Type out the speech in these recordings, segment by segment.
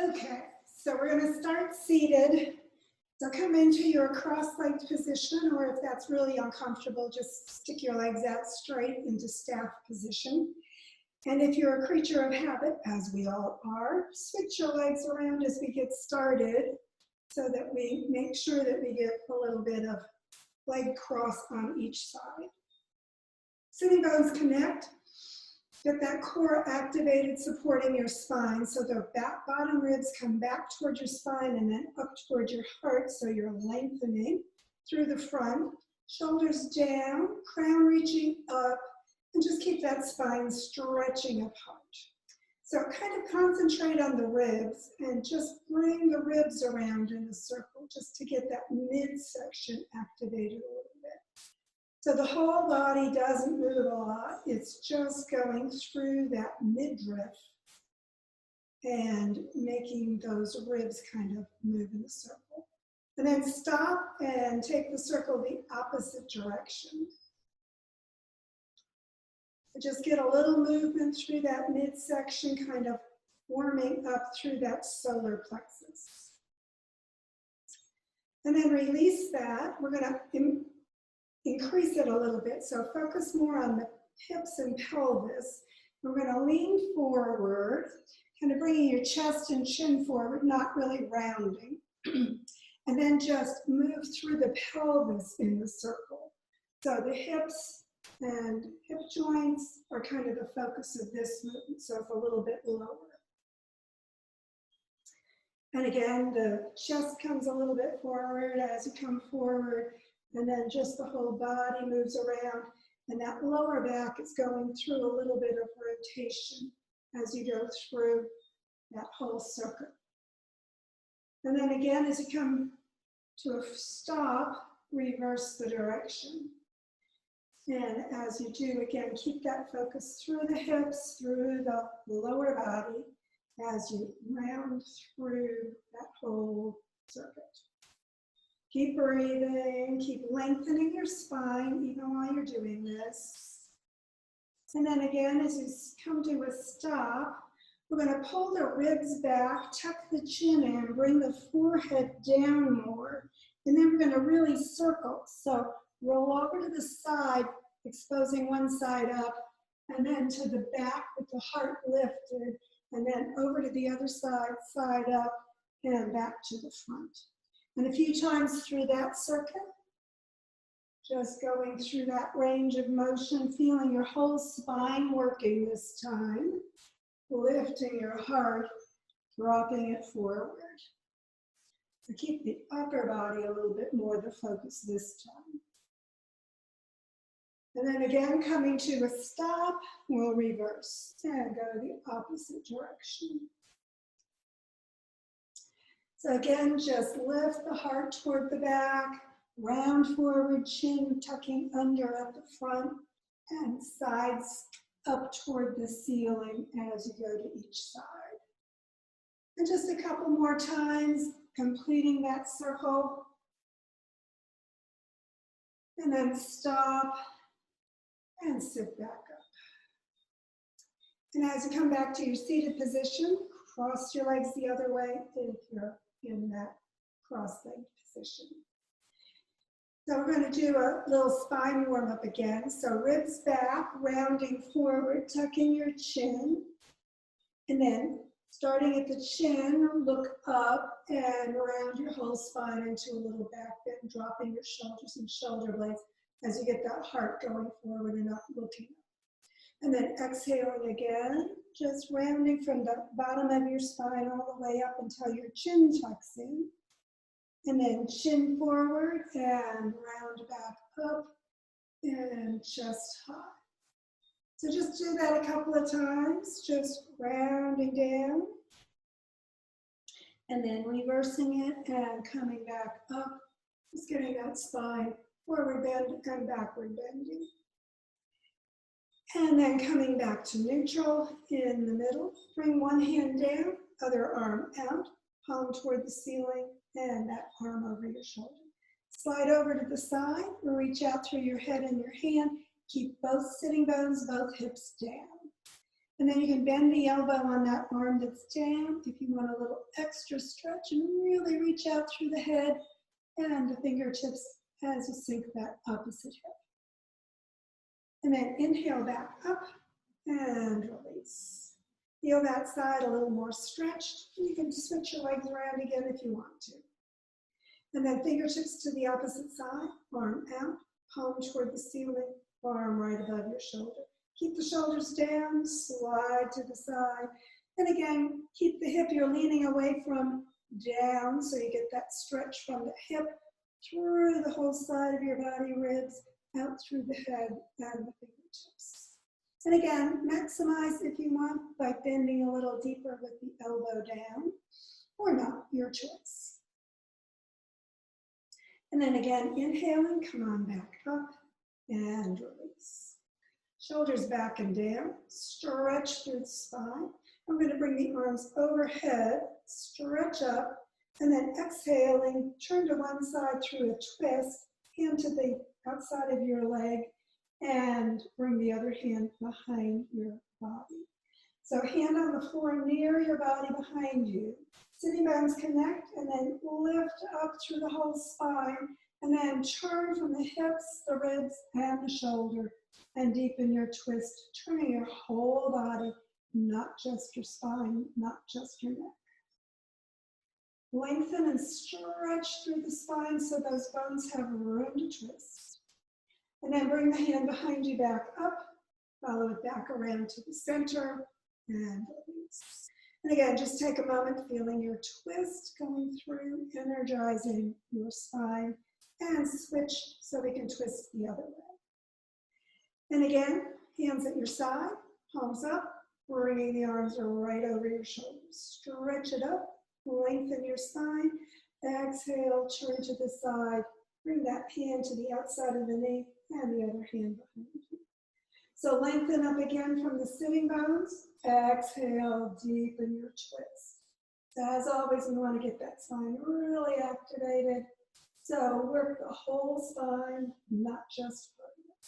Okay, so we're going to start seated. So come into your cross-legged position, or if that's really uncomfortable, just stick your legs out straight into staff position. And if you're a creature of habit, as we all are, switch your legs around as we get started so that we make sure that we get a little bit of leg cross on each side. Sitting bones connect. Get that core activated, supporting your spine. So the bottom ribs come back toward your spine and then up toward your heart. So you're lengthening through the front, shoulders down, crown reaching up, and just keep that spine stretching apart. So kind of concentrate on the ribs and just bring the ribs around in a circle just to get that midsection activated a little bit. So the whole body doesn't move a lot. It's just going through that midriff and making those ribs kind of move in a circle. And then stop and take the circle the opposite direction. So just get a little movement through that midsection, kind of warming up through that solar plexus. And then release that. We're going to increase it a little bit. So focus more on the hips and pelvis. We're going to lean forward, kind of bringing your chest and chin forward, not really rounding. And then just move through the pelvis in the circle. So the hips and hip joints are kind of the focus of this movement, so it's a little bit lower. And again, the chest comes a little bit forward as you come forward. And then just the whole body moves around, and that lower back is going through a little bit of rotation as you go through that whole circuit. And then again, as you come to a stop, reverse the direction. And as you do, again, keep that focus through the hips, through the lower body, as you round through that whole circuit. Keep breathing, keep lengthening your spine even while you're doing this. And then again, as you come to a stop, we're going to pull the ribs back, tuck the chin in, bring the forehead down more. And then we're going to really circle. So roll over to the side, exposing one side up, and then to the back with the heart lifted, and then over to the other side, side up, and back to the front. And a few times through that circuit, just going through that range of motion, feeling your whole spine working this time, lifting your heart, dropping it forward. So keep the upper body a little bit more the focus this time. And then again, coming to a stop, we'll reverse and go the opposite direction. So again, just lift the heart toward the back, round forward, chin tucking under at the front, and sides up toward the ceiling as you go to each side. And just a couple more times, completing that circle. And then stop and sit back up. And as you come back to your seated position, cross your legs the other way if you're in that cross-legged position. So we're going to do a little spine warm-up again. So ribs back, rounding forward, tucking your chin. And then starting at the chin, look up and round your whole spine into a little back bend, dropping your shoulders and shoulder blades as you get that heart going forward and up, looking up. And then exhaling again, just rounding from the bottom of your spine all the way up until your chin tucks in. And then chin forward and round back up and chest high. So just do that a couple of times, just rounding down. And then reversing it and coming back up, just getting that spine forward bend and backward bending. And then coming back to neutral in the middle. Bring one hand down, other arm out, palm toward the ceiling, and that arm over your shoulder. Slide over to the side, reach out through your head and your hand. Keep both sitting bones, both hips down. And then you can bend the elbow on that arm that's down if you want a little extra stretch and really reach out through the head and the fingertips as you sink that opposite hip. And then inhale back up and release. Feel that side a little more stretched. You can switch your legs around again if you want to. And then fingertips to the opposite side, arm out, palm toward the ceiling, arm right above your shoulder. Keep the shoulders down, slide to the side. And again, keep the hip you're leaning away from down so you get that stretch from the hip through the whole side of your body, ribs, out through the head and the fingertips. And again, maximize if you want by bending a little deeper with the elbow down, or not, your choice. And then again, inhaling, come on back up and release. Shoulders back and down, stretch through the spine. I'm going to bring the arms overhead, stretch up, and then exhaling, turn to one side through a twist, hand to the outside of your leg, and bring the other hand behind your body. So hand on the floor near your body behind you. Sitting bones connect, and then lift up through the whole spine, and then turn from the hips, the ribs, and the shoulder, and deepen your twist, turning your whole body, not just your spine, not just your neck. Lengthen and stretch through the spine so those bones have room to twist. And then bring the hand behind you back up, follow it back around to the center, and release. And again, just take a moment feeling your twist going through, energizing your spine, and switch so we can twist the other way. And again, hands at your side, palms up, bringing the arms right over your shoulders. Stretch it up, lengthen your spine. Exhale, turn to the side. Bring that hand to the outside of the knee and the other hand behind you. So lengthen up again from the sitting bones. Exhale, deepen your twist. So as always, we want to get that spine really activated. So work the whole spine, not just part of it.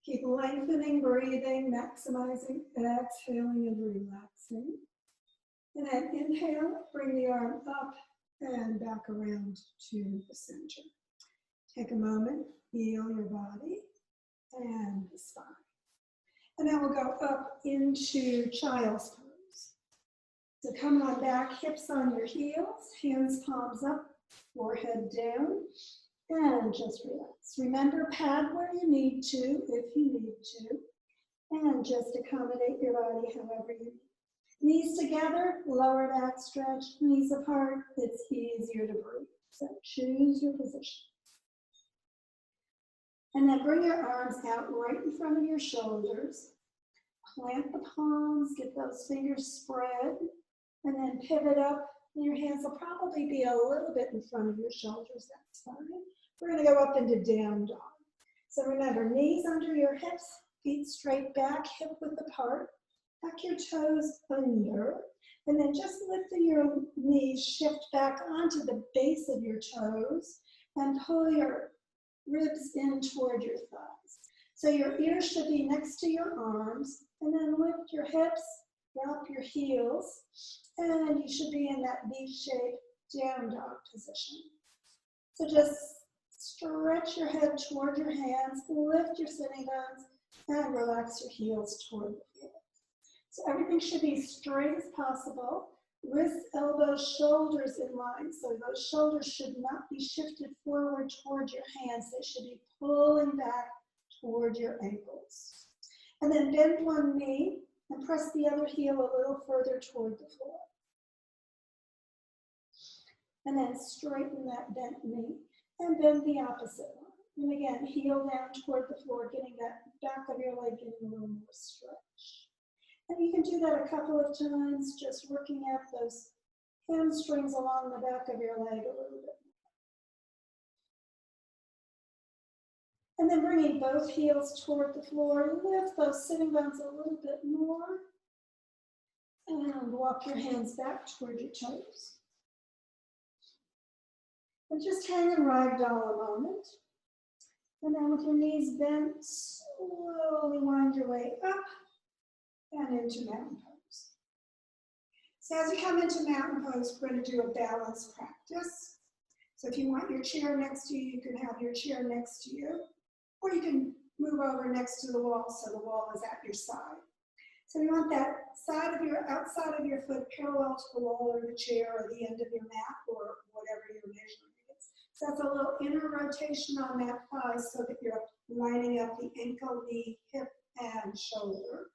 Keep lengthening, breathing, maximizing, exhaling and relaxing. And then inhale, bring the arm up and back around to the center. Take a moment, feel your body and the spine. And then we'll go up into child's pose. So come on back, hips on your heels, hands palms up, forehead down, and just relax. Remember, pad where you need to, if you need to, and just accommodate your body however you need. Knees together, lower back stretch, knees apart, it's easier to breathe. So choose your position. And then bring your arms out right in front of your shoulders. Plant the palms, get those fingers spread, and then pivot up. Your hands will probably be a little bit in front of your shoulders, that's fine. We're gonna go up into down dog. So remember, knees under your hips, feet straight back, hip width apart. Tuck your toes under, and then just lifting your knees, shift back onto the base of your toes, and pull your ribs in toward your thighs. So your ears should be next to your arms, and then lift your hips, drop your heels, and you should be in that V-shaped down dog position. So just stretch your head toward your hands, lift your sitting bones, and relax your heels toward the floor. So everything should be straight as possible. Wrists, elbows, shoulders in line. So those shoulders should not be shifted forward toward your hands. They should be pulling back toward your ankles. And then bend one knee and press the other heel a little further toward the floor. And then straighten that bent knee and bend the opposite one. And again, heel down toward the floor, getting that back of your leg getting a little more stretch. And you can do that a couple of times, just working out those hamstrings along the back of your leg a little bit. And then bringing both heels toward the floor, lift those sitting bones a little bit more. And walk your hands back toward your toes. And just hang and ragdoll a moment. And then with your knees bent, slowly wind your way up and into mountain pose. So as you come into mountain pose, we're going to do a balance practice. So if you want your chair next to you, you can have your chair next to you, or you can move over next to the wall so the wall is at your side. So you want that outside of your foot parallel to the wall or the chair or the end of your mat or whatever your measurement is. So that's a little inner rotation on that thigh so that you're lining up the ankle, knee, hip, and shoulder.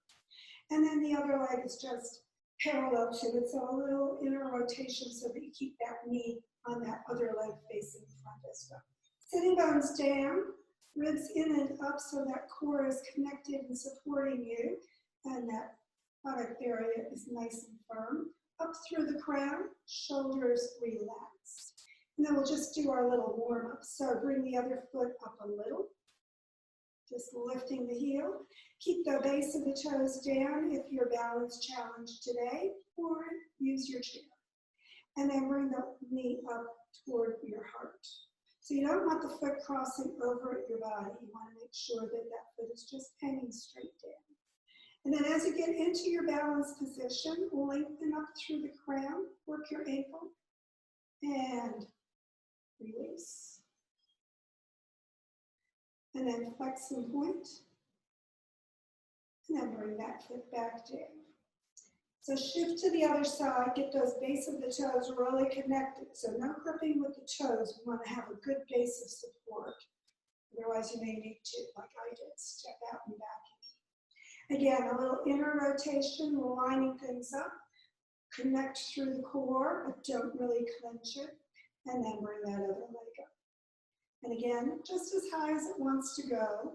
And then the other leg is just parallel to it, so a little inner rotation so that you keep that knee on that other leg facing front as well. Sitting bones down, ribs in and up so that core is connected and supporting you, and that buttock area is nice and firm. Up through the crown, shoulders relax. And then we'll just do our little warm-up. So bring the other foot up a little, just lifting the heel. Keep the base of the toes down if you're balance challenged today, or use your chair. And then bring the knee up toward your heart. So you don't want the foot crossing over your body. You want to make sure that that foot is just hanging straight down. And then as you get into your balance position, lengthen up through the crown, work your ankle, and release. And then flex and point. And then bring that foot back down. So shift to the other side, get those base of the toes really connected. So no gripping with the toes. We want to have a good base of support. Otherwise you may need to, like I did, step out and back in. Again, a little inner rotation, lining things up. Connect through the core, but don't really clench it. And then bring that other leg up. And again, just as high as it wants to go.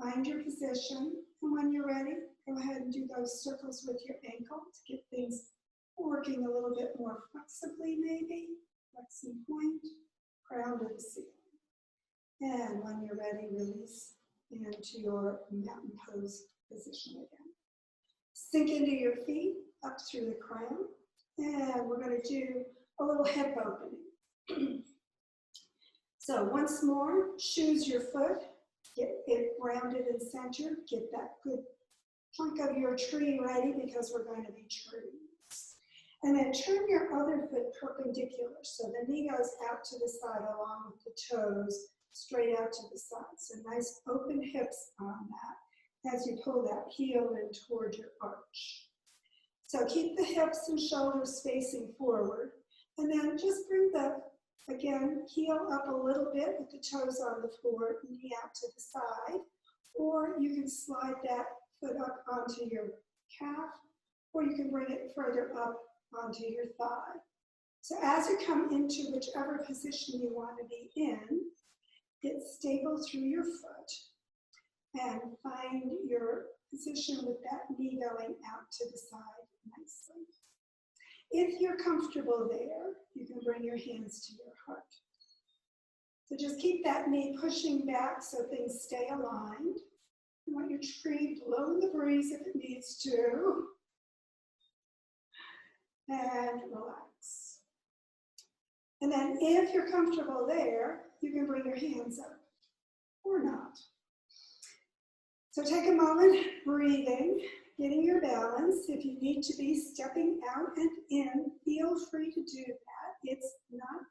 Find your position, and when you're ready, go ahead and do those circles with your ankle to get things working a little bit more flexibly maybe. Flex and point, crown to the ceiling. And when you're ready, release into your mountain pose position again. Sink into your feet, up through the crown, and we're going to do a little hip opening. So once more, choose your foot, get it grounded and centered, get that good chunk of your tree ready because we're going to be trees. And then turn your other foot perpendicular so the knee goes out to the side along with the toes straight out to the side. So nice open hips on that as you pull that heel in toward your arch. So keep the hips and shoulders facing forward, and then just bring the, again, heel up a little bit with the toes on the floor, knee out to the side, or you can slide that foot up onto your calf, or you can bring it further up onto your thigh. So as you come into whichever position you want to be in, get stable through your foot and find your position with that knee going out to the side nicely. If you're comfortable there, you can bring your hands to your heart. So just keep that knee pushing back so things stay aligned. You want your tree blow in the breeze if it needs to. And relax. And then if you're comfortable there, you can bring your hands up or not. So take a moment, breathing, getting your balance. If you need to be stepping out and in, feel free to do that. It's not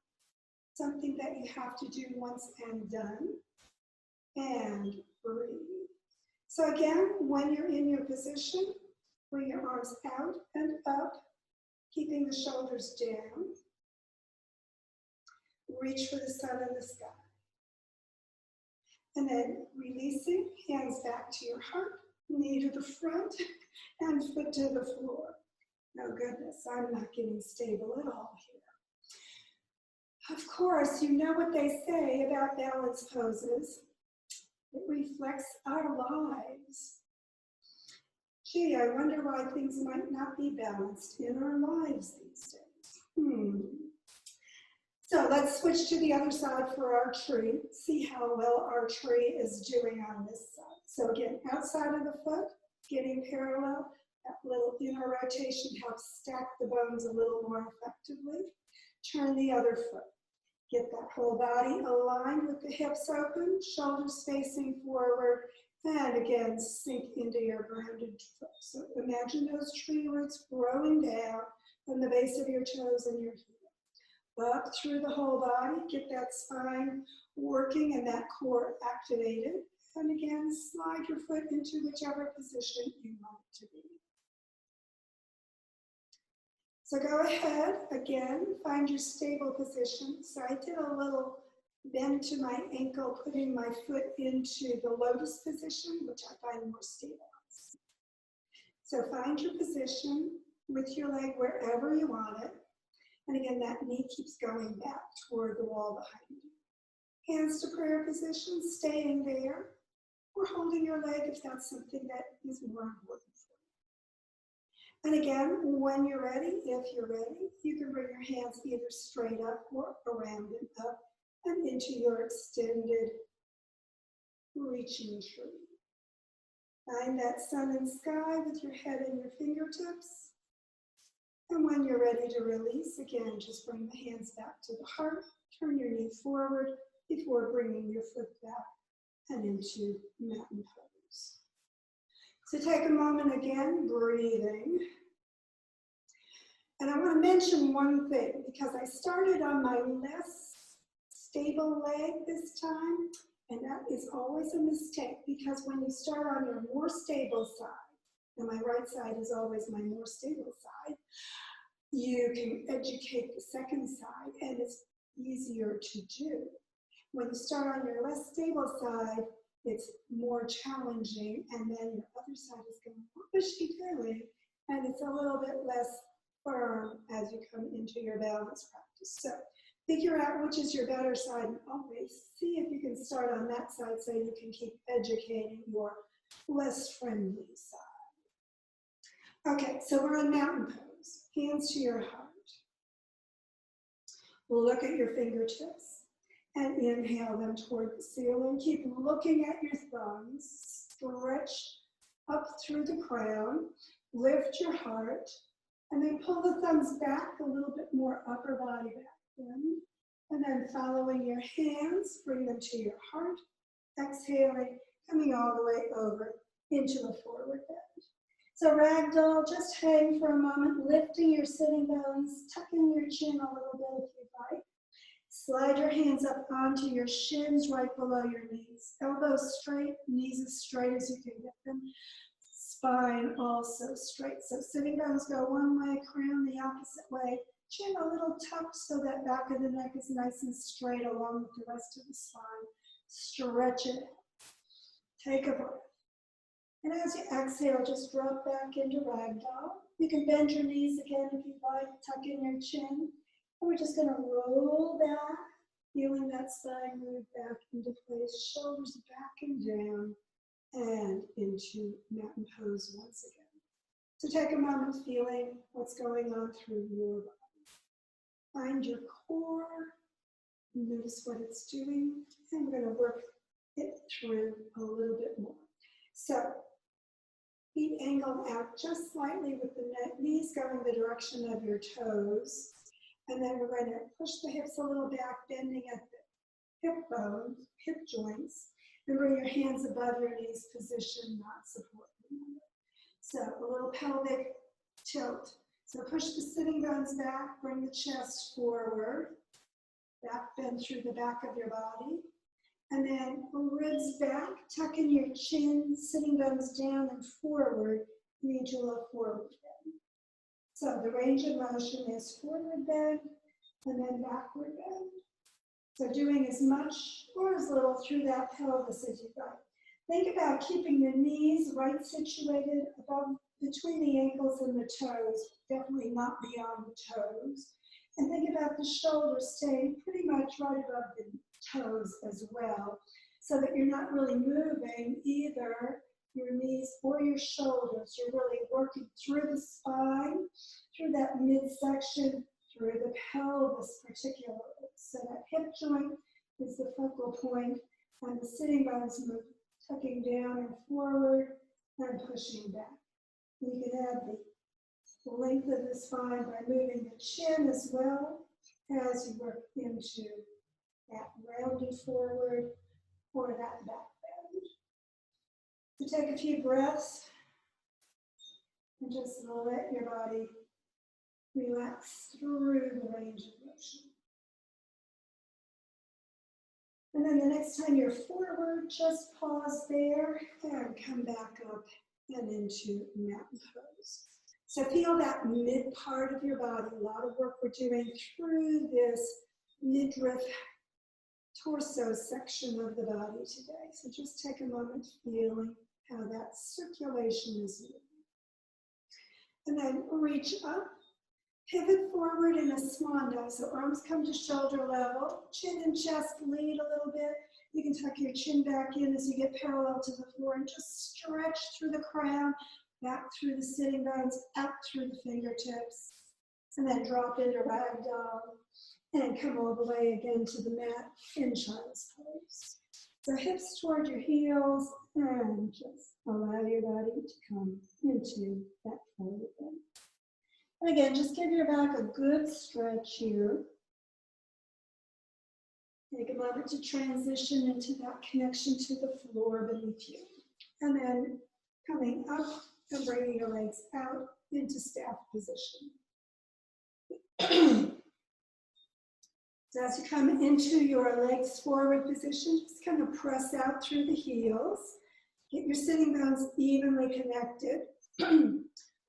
something that you have to do once and done. And breathe. So again, when you're in your position, bring your arms out and up, keeping the shoulders down. Reach for the sun and the sky. And then releasing, hands back to your heart, knee to the front, and foot to the floor. Oh goodness, I'm not getting stable at all here. Of course, you know what they say about balance poses. It reflects our lives. Gee, I wonder why things might not be balanced in our lives these days. So let's switch to the other side for our tree. See how well our tree is doing on this side. So again, outside of the foot, getting parallel. That little inner rotation helps stack the bones a little more effectively. Turn the other foot. Get that whole body aligned with the hips open, shoulders facing forward, and again, sink into your grounded foot. So imagine those tree roots growing down from the base of your toes and your heel. Up through the whole body, get that spine working and that core activated. And again, slide your foot into whichever position you want it to be. So go ahead, again, find your stable position. So I did a little bend to my ankle, putting my foot into the lotus position, which I find more stable. So find your position with your leg wherever you want it. And again, that knee keeps going back toward the wall behind you. Hands to prayer position, staying there, or holding your leg if that's something that is more important for you. And again, when you're ready, if you're ready, you can bring your hands either straight up or around and up and into your extended reaching tree. Find that sun and sky with your head and your fingertips. And when you're ready to release, again, just bring the hands back to the heart, turn your knee forward before bringing your foot back and into mountain pose. So take a moment again, breathing. And I want to mention one thing, because I started on my less stable leg this time, and that is always a mistake, because when you start on your more stable side, and my right side is always my more stable side, you can educate the second side, and it's easier to do. When you start on your less stable side, it's more challenging, and then your other side is going wishy-dilly, and it's a little bit less firm as you come into your balance practice. So figure out which is your better side, and always see if you can start on that side so you can keep educating your less friendly side. Okay, so we're in mountain pose. Hands to your heart. Look at your fingertips and inhale them toward the ceiling. Keep looking at your thumbs. Stretch up through the crown. Lift your heart. And then pull the thumbs back a little bit more, upper body back in. And then following your hands, bring them to your heart. Exhaling, coming all the way over into a forward bend. So ragdoll, just hang for a moment, lifting your sitting bones, tucking your chin a little bit if you'd like. Slide your hands up onto your shins right below your knees. Elbows straight, knees as straight as you can get them. Spine also straight. So sitting bones go one way, crown the opposite way. Chin a little tucked so that back of the neck is nice and straight along with the rest of the spine. Stretch it out. Take a breath. And as you exhale, just drop back into ragdoll. You can bend your knees again if you'd like, tuck in your chin. And we're just gonna roll back, feeling that spine move back into place, shoulders back and down, and into mountain pose once again. So take a moment feeling what's going on through your body. Find your core, notice what it's doing, and we're gonna work it through a little bit more. So, feet angled out just slightly with the knees going the direction of your toes. And then we're going to push the hips a little back, bending at the hip bones, hip joints, and bring your hands above your knees, position, not support. So a little pelvic tilt. So push the sitting bones back, bring the chest forward, back bend through the back of your body. And then ribs back, tuck in your chin, sitting bones down and forward, knee to a forward bend. So the range of motion is forward bend and then backward bend. So doing as much or as little through that pelvis as you'd like. Think about keeping the knees right situated above, between the ankles and the toes, definitely not beyond the toes. And think about the shoulders staying pretty much right above the toes as well, so that you're not really moving either your knees or your shoulders. You're really working through the spine, through that midsection, through the pelvis particularly. So that hip joint is the focal point, and the sitting bones move, tucking down and forward and pushing back. You can add the length of the spine by moving the chin as well as you work into that rounded forward or that back bend. So take a few breaths And just let your body relax through the range of motion. And then the next time you're forward, just pause there and come back up and into mountain pose. So feel that mid part of your body. A lot of work we're doing through this midriff torso section of the body today. So just take a moment feeling how that circulation is moving. And then reach up, pivot forward in a swan dive. So arms come to shoulder level, chin and chest lead a little bit. You can tuck your chin back in as you get parallel to the floor and just stretch through the crown, back through the sitting bones, up through the fingertips. And then drop into ragdoll and come all the way again to the mat in child's pose. So hips toward your heels and just allow your body to come into that forward bend. And again, just give your back a good stretch here. Take a moment to transition into that connection to the floor beneath you. And then coming up and bringing your legs out into staff position. So as you come into your legs forward position, just kind of press out through the heels. Get your sitting bones evenly connected.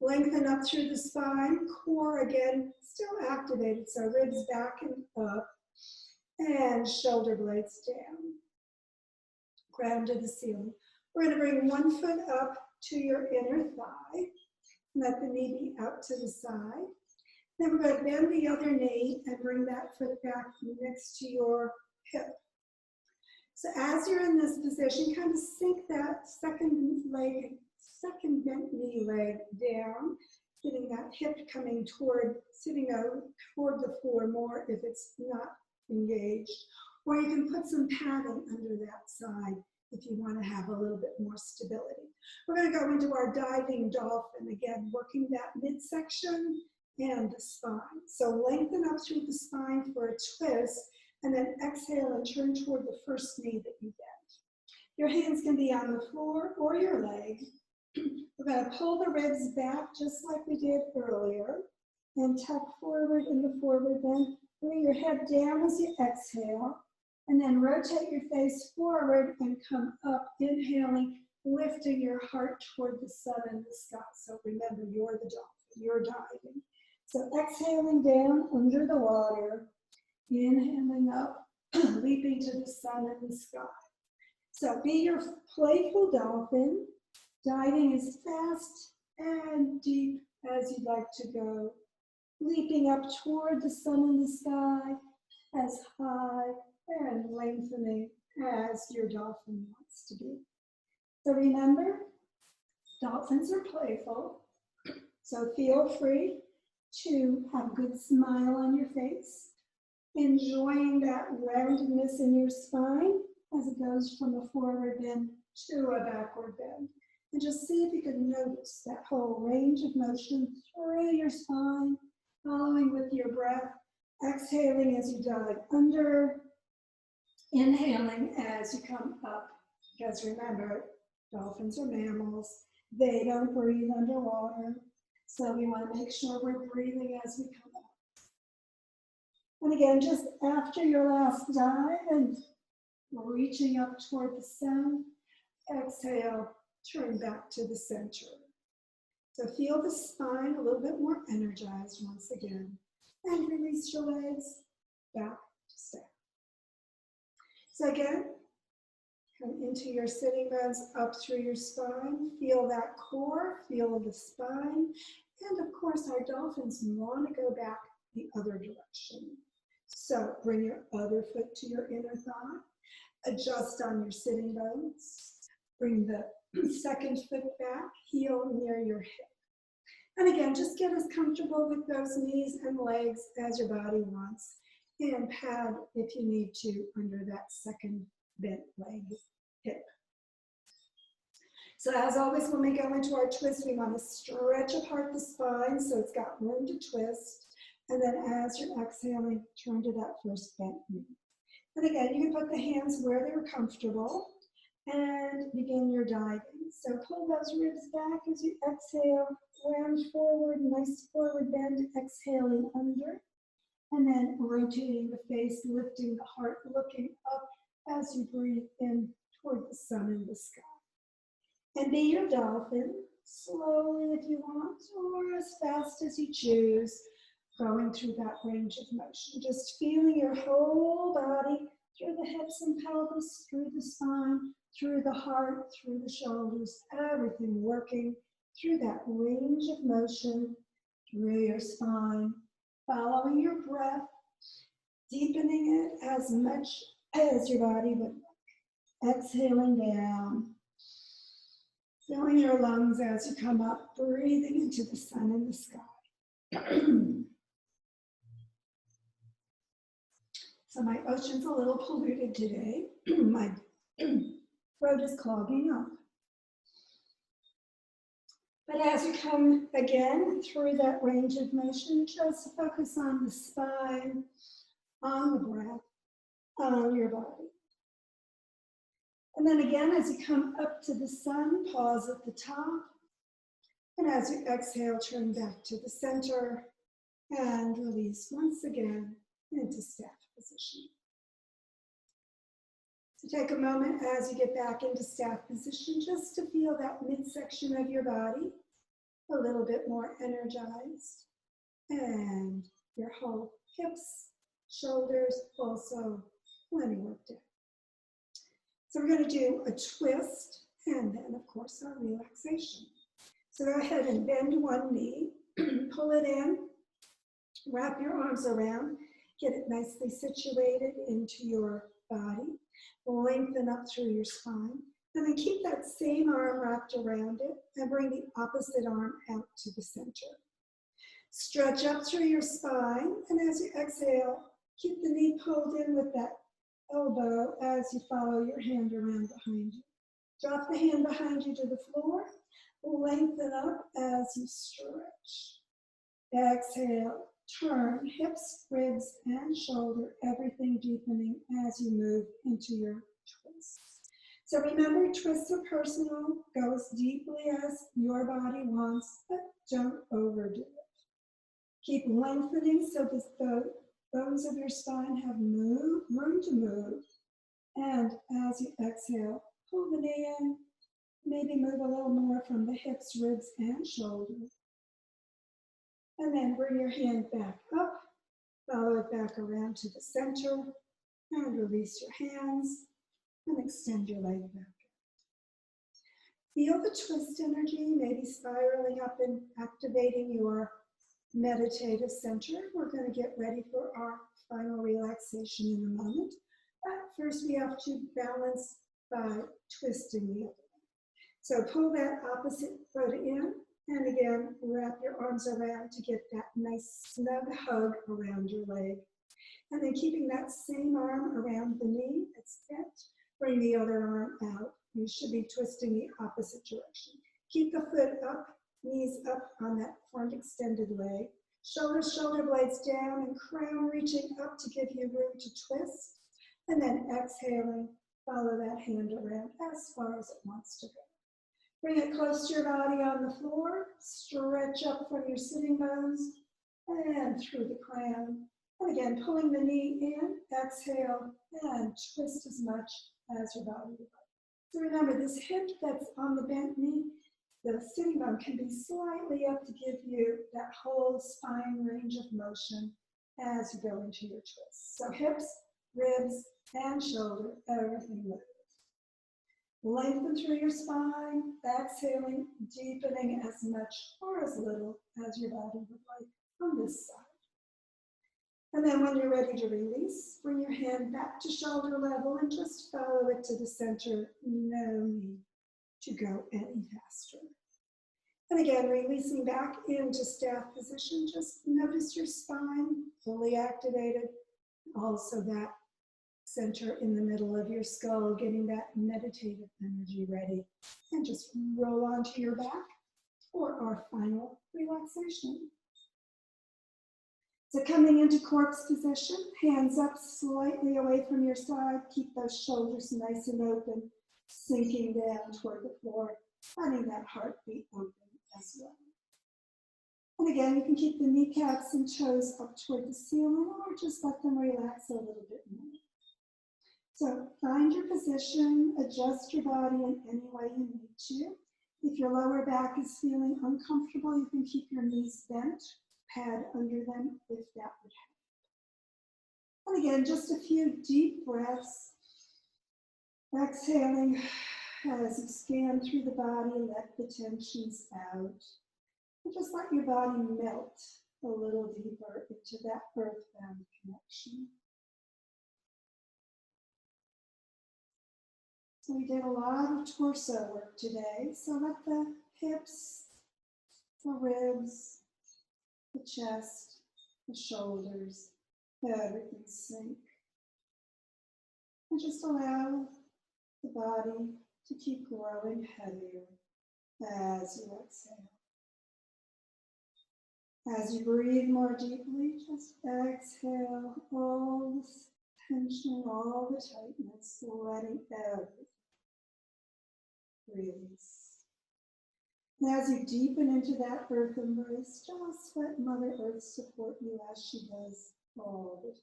Lengthen up through the spine. Core again, still activated. So ribs back and up. And shoulder blades down. Ground to the ceiling. We're going to bring one foot up to your inner thigh. Let the knee be out to the side. Then we're going to bend the other knee and bring that foot back next to your hip. So as you're in this position, kind of sink that second bent knee leg down, getting that hip coming toward, sitting out toward the floor more if it's not engaged. Or you can put some padding under that side if you want to have a little bit more stability. We're going to go into our diving dolphin, again, working that midsection and the spine. So lengthen up through the spine for a twist, and then exhale and turn toward the first knee that you bend. Your hands can be on the floor or your leg. We're going to pull the ribs back just like we did earlier, and tuck forward in the forward bend. Bring your head down as you exhale, and then rotate your face forward and come up, inhaling, lifting your heart toward the sun and the sky. So remember, you're the dolphin, you're diving. So exhaling down under the water, inhaling up, leaping to the sun and the sky. So be your playful dolphin, diving as fast and deep as you'd like to go, leaping up toward the sun and the sky, as high and lengthening as your dolphin wants to be. So remember, dolphins are playful, so feel free to have a good smile on your face, enjoying that roundedness in your spine as it goes from a forward bend to a backward bend. And just see if you can notice that whole range of motion through your spine, following with your breath, exhaling as you dive under, inhaling as you come up. Because remember, dolphins are mammals. They don't breathe underwater. So we want to make sure we're breathing as we come up. And again, just after your last dive and reaching up toward the sun, exhale, turn back to the center. So feel the spine a little bit more energized once again. And release your legs back to staff. So again, come into your sitting bones up through your spine. Feel that core, feel the spine. And of course, our dolphins want to go back the other direction. So bring your other foot to your inner thigh. Adjust on your sitting bones. Bring the second foot back, heel near your hip. And again, just get as comfortable with those knees and legs as your body wants. And pad, if you need to, under that second bent leg, hip. So as always, when we go into our twist, we want to stretch apart the spine so it's got room to twist. And then as you're exhaling, turn to that first bent knee. And again, you can put the hands where they're comfortable and begin your diving. So pull those ribs back as you exhale, round forward, nice forward bend, exhaling under. And then rotating the face, lifting the heart, looking up as you breathe in toward the sun and the sky. And be your dolphin, slowly if you want, or as fast as you choose, going through that range of motion. Just feeling your whole body through the hips and pelvis, through the spine, through the heart, through the shoulders, everything working through that range of motion, through your spine, following your breath, deepening it as much as your body would like. Exhaling down, filling your lungs as you come up, breathing into the sun and the sky. So my ocean's a little polluted today. My throat is clogging up. But as you come again through that range of motion, just focus on the spine, on the breath, on your body. And then again, as you come up to the sun, pause at the top. And as you exhale, turn back to the center and release once again into staff position. So take a moment as you get back into staff position just to feel that midsection of your body a little bit more energized, and your whole hips, shoulders also plenty worked out. So we're going to do a twist and then of course our relaxation. So go ahead and bend one knee, pull it in, wrap your arms around, get it nicely situated into your body, lengthen up through your spine, and then keep that same arm wrapped around it and bring the opposite arm out to the center. Stretch up through your spine, and as you exhale, keep the knee pulled in with that elbow as you follow your hand around behind you. Drop the hand behind you to the floor, lengthen up as you stretch. Exhale, turn, hips, ribs, and shoulder, everything deepening as you move into your twist. So remember, twists are personal, go as deeply as your body wants, but don't overdo it. Keep lengthening so that the bones of your spine have room to move. And as you exhale, pull the knee in, maybe move a little more from the hips, ribs, and shoulder. And then bring your hand back up, follow it back around to the center, and release your hands, and extend your leg back. Feel the twist energy, maybe spiraling up and activating your meditative center. We're going to get ready for our final relaxation in a moment. But first we have to balance by twisting the other way. So pull that opposite foot in, and again, wrap your arms around to get that nice snug hug around your leg. And then keeping that same arm around the knee that's bent, bring the other arm out. You should be twisting the opposite direction. Keep the foot up, knees up on that front extended leg. Shoulders, shoulder blades down, and crown reaching up to give you room to twist. And then exhaling, follow that hand around as far as it wants to go. Bring it close to your body on the floor. Stretch up from your sitting bones and through the crown. And again, pulling the knee in, exhale, and twist as much as your body would like. So remember, this hip that's on the bent knee, the sitting bone can be slightly up to give you that whole spine range of motion as you go into your twist. So hips, ribs, and shoulder, everything moves. Lengthen through your spine, exhaling, deepening as much or as little as your body would like on this side. And then when you're ready to release, bring your hand back to shoulder level and just follow it to the center. No need to go any faster. And again, releasing back into staff position, just notice your spine fully activated. Also that center in the middle of your skull, getting that meditative energy ready. And just roll onto your back for our final relaxation. So coming into corpse position, hands up slightly away from your side. Keep those shoulders nice and open, sinking down toward the floor, letting that heart beat open as well. And again, you can keep the kneecaps and toes up toward the ceiling or just let them relax a little bit more. So find your position, adjust your body in any way you need to. If your lower back is feeling uncomfortable, you can keep your knees bent, pad under them if that would help. And again, just a few deep breaths. Exhaling as you scan through the body, let the tensions out. And just let your body melt a little deeper into that earthbound connection. So we did a lot of torso work today, so let the hips, the ribs, the chest, the shoulders, everything sink. And just allow the body to keep growing heavier as you exhale. As you breathe more deeply, just exhale all this tension, all the tightness, letting everything release. And as you deepen into that earth embrace, just let Mother Earth support you as she does all the time.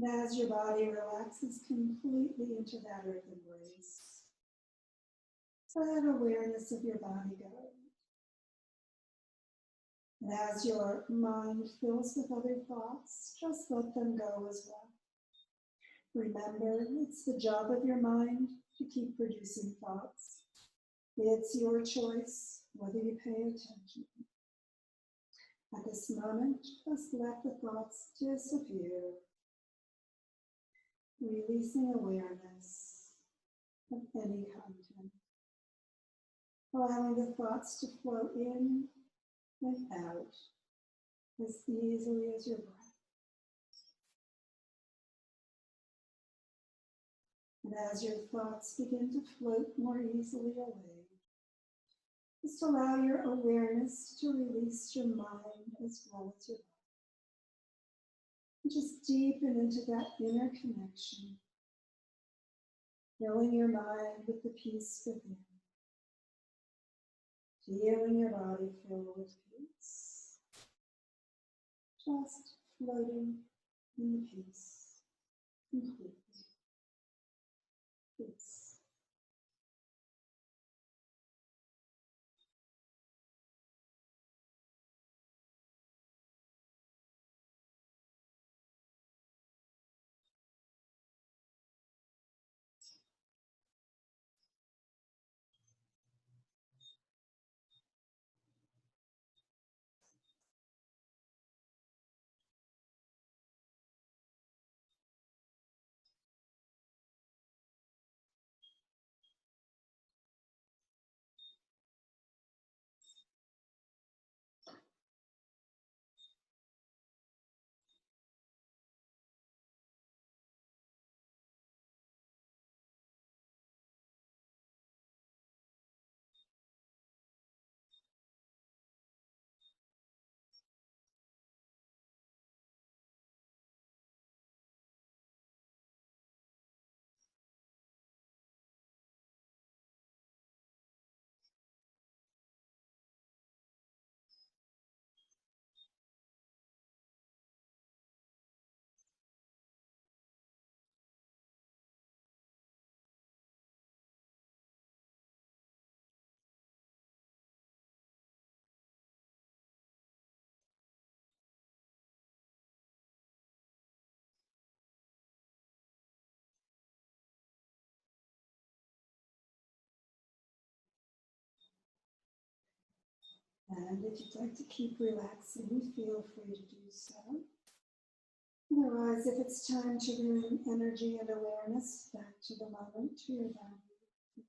And as your body relaxes completely into that earth embrace, let awareness of your body go. And as your mind fills with other thoughts, just let them go as well. Remember, it's the job of your mind to keep producing thoughts. It's your choice whether you pay attention. At this moment, just let the thoughts disappear, releasing awareness of any content, allowing the thoughts to flow in and out as easily as your breath. And as your thoughts begin to float more easily away, just allow your awareness to release your mind as well as your body. And just deepen into that inner connection, filling your mind with the peace within, feeling your body fill with peace, just floating in the peace completely. Peace. And if you'd like to keep relaxing, feel free to do so. Otherwise, if it's time to bring energy and awareness back to the moment, to your body,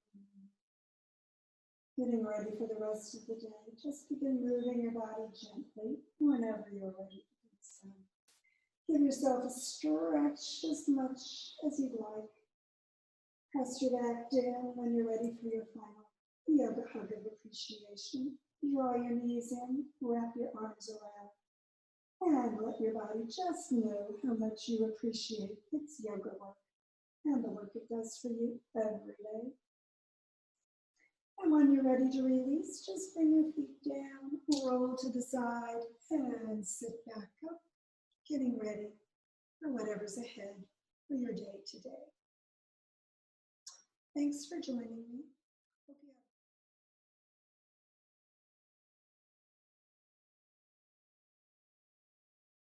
getting ready for the rest of the day, just begin moving your body gently whenever you're ready to do so. Give yourself a stretch as much as you'd like. Press your back down when you're ready for your final yoga hug of appreciation. Draw your knees in, wrap your arms around, and let your body just know how much you appreciate its yoga work and the work it does for you every day. And when you're ready to release, just bring your feet down, roll to the side, and sit back up, getting ready for whatever's ahead for your day today. Thanks for joining me.